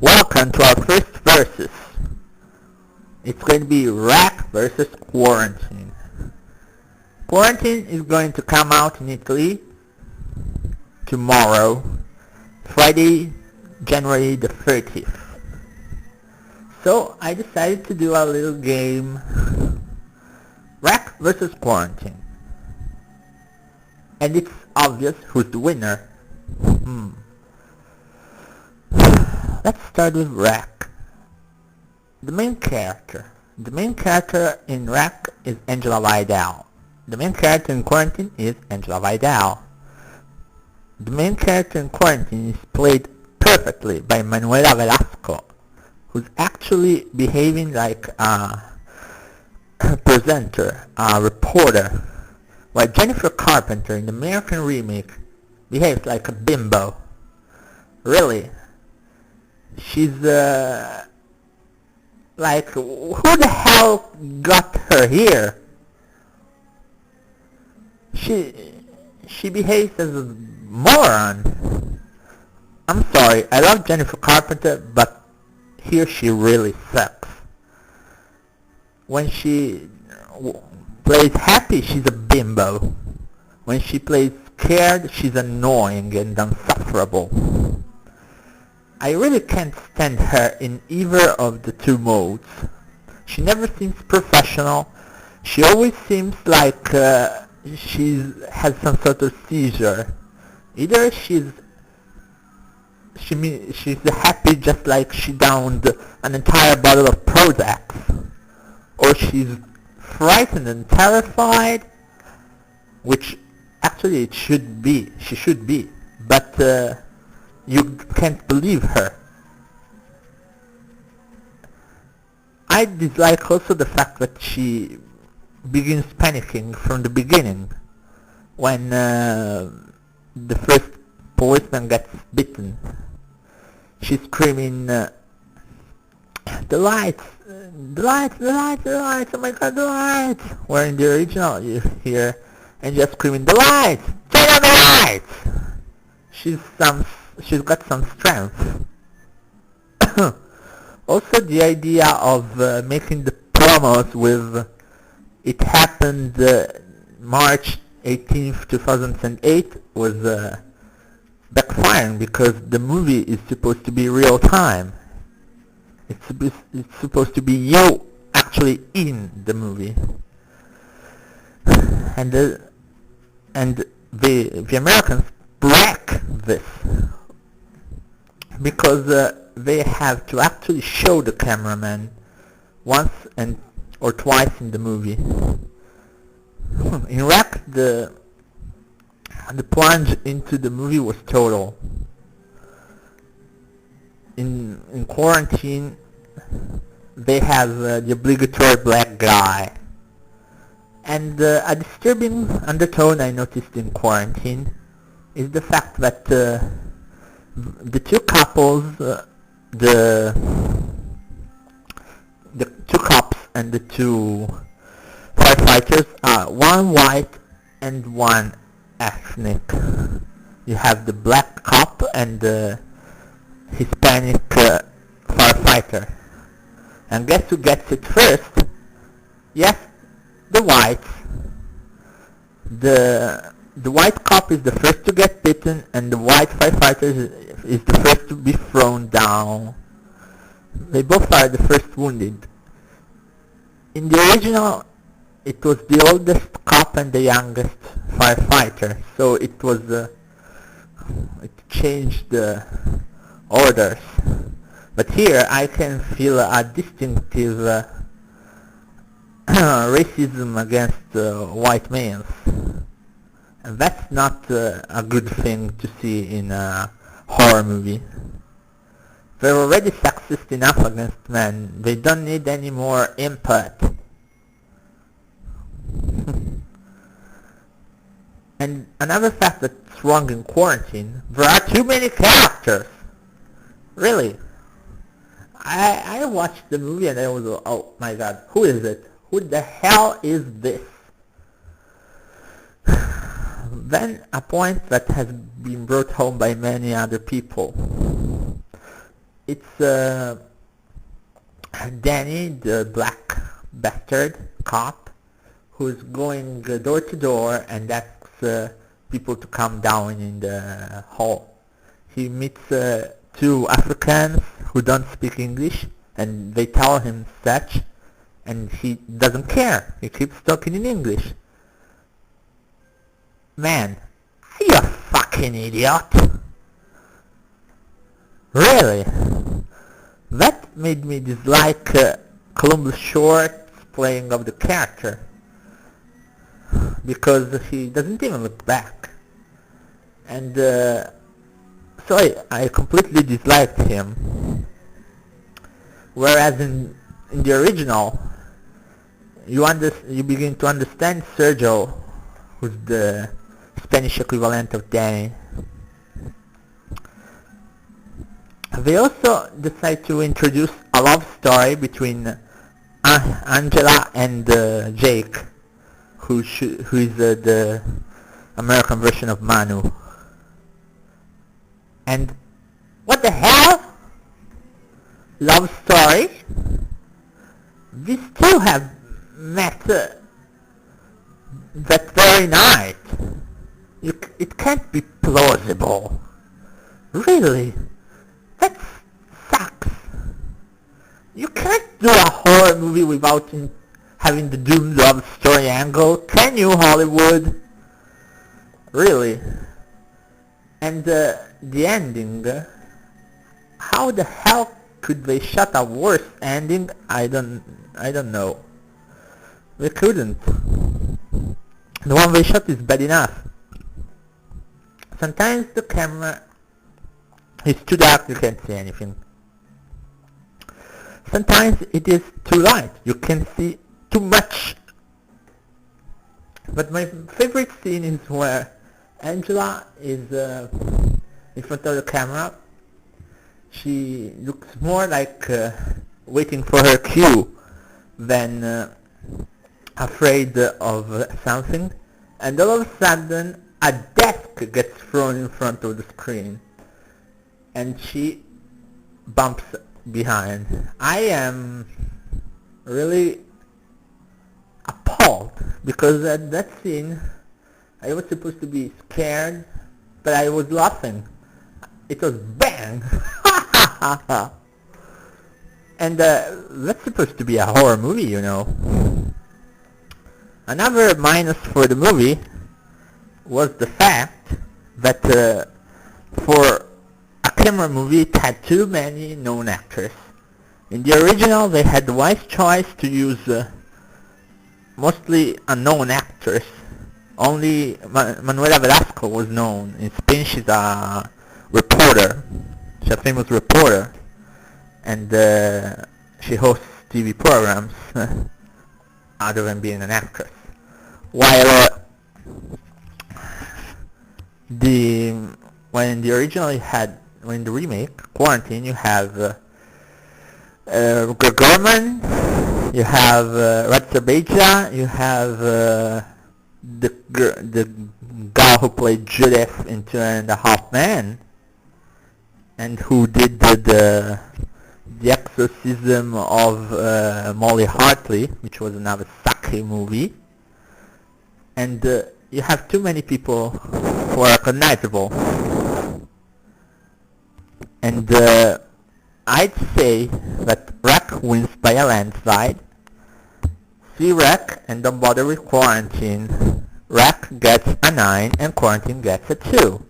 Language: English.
Welcome to our first versus. It's going to be Rack versus Quarantine. Quarantine is going to come out in Italy tomorrow, Friday, January the 30th. So I decided to do a little game, Rack versus Quarantine. And it's obvious who's the winner. Let's start with Rack. The main character in Rack is Angela Vidal. The main character in Quarantine is Angela Vidal. The main character in Quarantine is played perfectly by Manuela Velasco, who's actually behaving like a presenter, a reporter, while Jennifer Carpenter in the American remake behaves like a bimbo. Really. She's like, who the hell got her here? She behaves as a moron. I'm sorry, I love Jennifer Carpenter, but here she really sucks. When she plays happy, she's a bimbo. When she plays scared, she's annoying and insufferable. I really can't stand her in either of the two modes. She never seems professional. She always seems like she has some sort of seizure. Either she's happy just like she downed an entire bottle of Prozac, or she's frightened and terrified, which actually she should be, but you can't believe her. I dislike also the fact that she begins panicking from the beginning when the first policeman gets bitten. She's screaming, the lights, oh my god, the lights! Where in the original you hear and just screaming, the lights! Turn on the lights! She's got some strength. Also, the idea of making the promos with "It happened March 18th, 2008" was backfiring, because the movie is supposed to be real time. It's supposed to be you actually in the movie, and the Americans wreck this, because they have to actually show the cameraman once or twice in the movie. In Rack, the plunge into the movie was total. In Quarantine, they have the obligatory black guy. And a disturbing undertone I noticed in Quarantine is the fact that the two couples, the two cops and the two firefighters are one white and one ethnic. You have the black cop and the Hispanic firefighter. And guess who gets it first? Yes, the whites. The white cop is the first to get bitten, and the white firefighter is the first to be thrown down. They both are the first wounded. In the original, it was the oldest cop and the youngest firefighter, so it changed the orders. But here I can feel a distinctive racism against white males. And that's not a good thing to see in a horror movie. They're already sexist enough against men. They don't need any more input. And another fact that's wrong in Quarantine, there are too many characters. Really. I watched the movie and I was, oh my god, who is it? Who the hell is this? Then a point that has been brought home by many other people. It's Danny, the black bastard cop, who's going door to door and asks people to come down in the hall. He meets two Africans who don't speak English, and they tell him such, and he doesn't care. He keeps talking in English. Man, are you a fucking idiot? Really? That made me dislike Columbus Short's playing of the character, because he doesn't even look back. And so I completely disliked him. Whereas in the original, you begin to understand Sergio, who's the Spanish equivalent of Danny. They also decide to introduce a love story between Angela and Jake, who is the American version of Manu. And what the hell? Love story? These two have met that very night. It can't be plausible. Really? That sucks. You can't do a horror movie without having the doomed love story angle, can you, Hollywood? Really? And the ending, how the hell could they shot a worse ending? I don't know. They couldn't. The one they shot is bad enough. Sometimes the camera is too dark, you can't see anything. Sometimes it is too light, you can see too much. But my favorite scene is where Angela is in front of the camera. She looks more like waiting for her cue than afraid of something, and all of a sudden a desk gets thrown in front of the screen and she bumps behind. I am really appalled, because at that scene I was supposed to be scared, but I was laughing. It was bang! And that's supposed to be a horror movie, you know. Another minus for the movie was the fact that for a camera movie it had too many known actors. In the original they had the wise choice to use mostly unknown actors. Only Manuela Velasco was known. In Spain she's a reporter. She's a famous reporter. And she hosts TV programs other than being an actress. While when the original when the remake, Quarantine, you have Greg Gorman, you have Ratzabeja, you have the guy who played Judith in 2.5 Men, and who did the exorcism of Molly Hartley, which was another Saki movie. And you have too many people who are recognizable. And I'd say that Wreck wins by a landslide. See Wreck and don't bother with Quarantine. Wreck gets a 9 and Quarantine gets a 2.